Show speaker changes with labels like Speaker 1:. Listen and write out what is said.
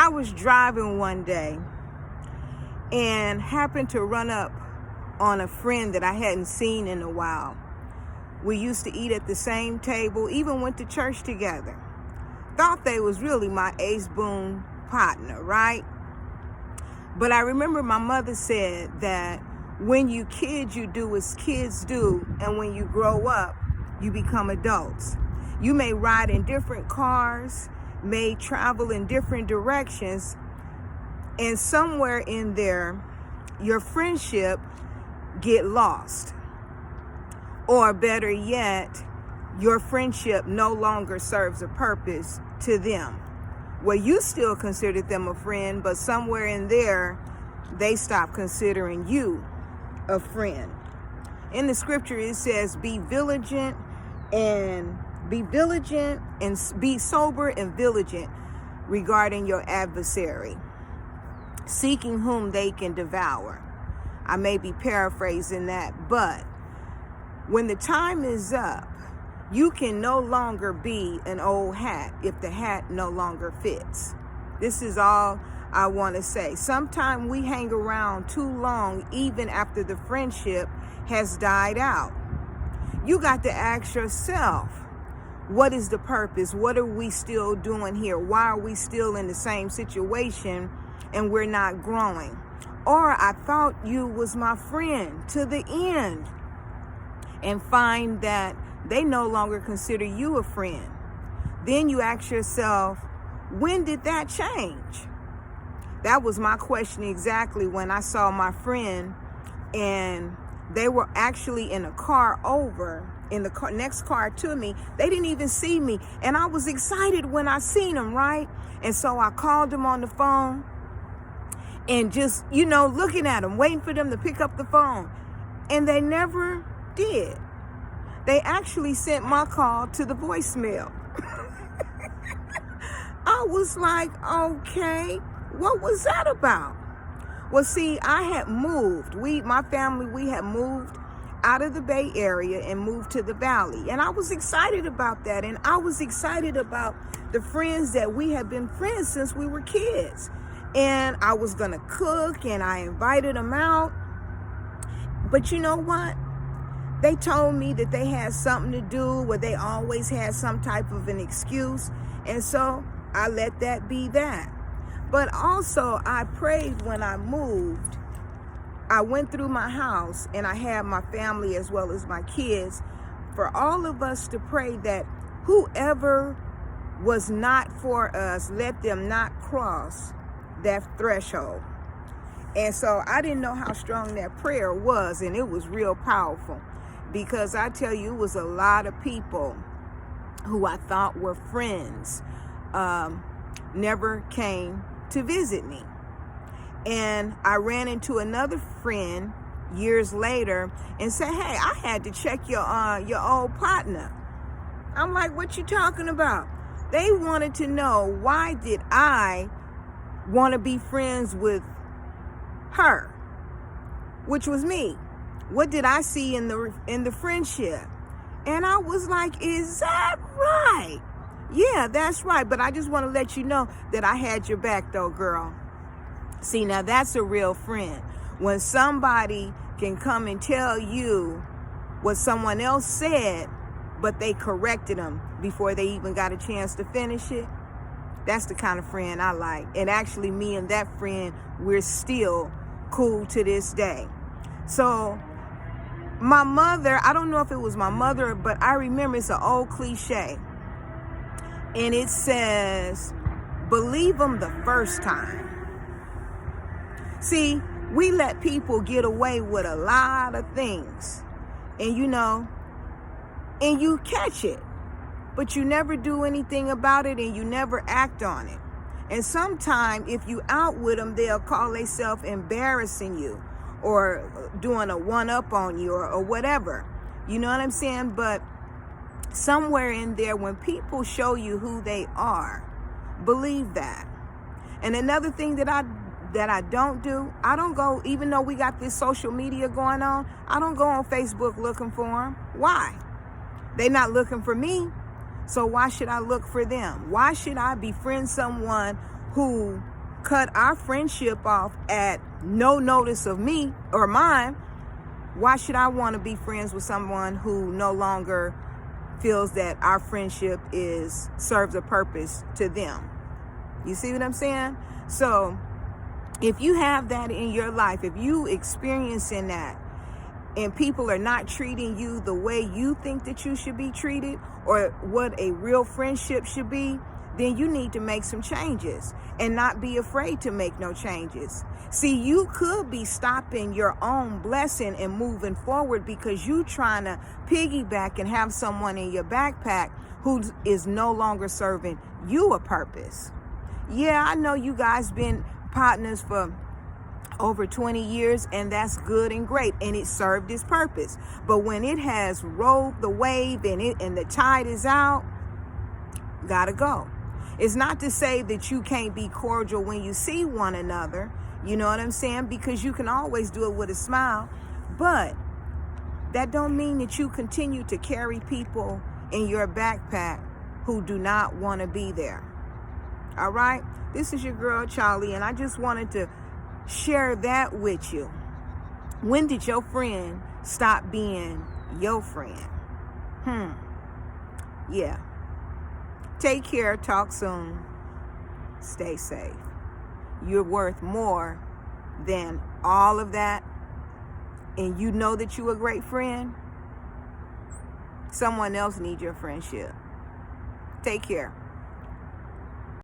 Speaker 1: I was driving one day and happened to run up on a friend that I hadn't seen in a while. We used to eat at the same table, even went to church together. Thought they was really my ace boon partner, right? But I remember my mother said that when you kids, you do as kids do, and when you grow up, you become adults. You may ride in different cars, may travel in different directions, and somewhere in there, your friendship get lost. Or better yet, your friendship no longer serves a purpose to them. Well, you still considered them a friend, but somewhere in there, they stopped considering you a friend. In the scripture, it says, be vigilant and be sober and vigilant regarding your adversary, seeking whom they can devour. I may be paraphrasing that, but when the time is up, you can no longer be an old hat if the hat no longer fits. This is all I want to say. Sometimes we hang around too long, even after the friendship has died out. You got to ask yourself, what is the purpose? What are we still doing here? Why are we still in the same situation and we're not growing? Or I thought you was my friend to the end, and find that they no longer consider you a friend. Then you ask yourself, when did that change? That was my question exactly when I saw my friend and they were actually in a car over, in the next car to me. They didn't even see me. And I was excited when I seen them, right? And so I called them on the phone and just, looking at them, waiting for them to pick up the phone. And they never did. They actually sent my call to the voicemail. I was like, okay, what was that about? Well, see, I had moved. My family, we had moved out of the Bay Area and moved to the Valley. And I was excited about that. And I was excited about the friends that we had been friends since we were kids. And I was going to cook and I invited them out. But you know what? They told me that they had something to do, where they always had some type of an excuse. And so I let that be that. But also I prayed when I moved. I went through my house and I had my family as well as my kids, for all of us to pray that whoever was not for us, let them not cross that threshold. And so I didn't know how strong that prayer was, and it was real powerful, because I tell you, it was a lot of people who I thought were friends never came to visit me. And I ran into another friend years later and said, hey, I had to check your old partner. I'm like, what you talking about? They wanted to know, why did I want to be friends with her, which was me? What did I see in the friendship? And I was like, is that right? Yeah, that's right. But I just want to let you know that I had your back though, girl. See, now that's a real friend. When somebody can come and tell you what someone else said, but they corrected them before they even got a chance to finish it, that's the kind of friend I like. And actually, me and that friend, we're still cool to this day. So my mother, I don't know if it was my mother, but I remember it's an old cliche. And it says, believe them the first time. See, we let people get away with a lot of things. And and you catch it. But you never do anything about it, and you never act on it. And sometimes if you out with them, they'll call themselves embarrassing you or doing a one-up on you or whatever. You know what I'm saying? But somewhere in there, when people show you who they are, believe that. And another thing that I don't do, I don't go, even though we got this social media going on, I don't go on Facebook looking for them. Why? They're not looking for me. So why should I look for them? Why should I befriend someone who cut our friendship off at no notice of me or mine, why should I want to be friends with someone who no longer feels that our friendship serves a purpose to them? You see what I'm saying? So if you have that in your life, if you experiencing that, and people are not treating you the way you think that you should be treated or what a real friendship should be, then you need to make some changes and not be afraid to make no changes. See, you could be stopping your own blessing and moving forward because you trying to piggyback and have someone in your backpack who is no longer serving you a purpose. Yeah, I know you guys been partners for over 20 years, and that's good and great, and it served its purpose. But when it has rolled the wave and the tide is out, gotta go. It's not to say that you can't be cordial when you see one another, you know what I'm saying? Because you can always do it with a smile, but that don't mean that you continue to carry people in your backpack who do not want to be there. All right? This is your girl, Chalee, and I just wanted to share that with you. When did your friend stop being your friend? Yeah. Take care. Talk soon. Stay safe. You're worth more than all of that. And you know that you're a great friend. Someone else needs your friendship. Take care.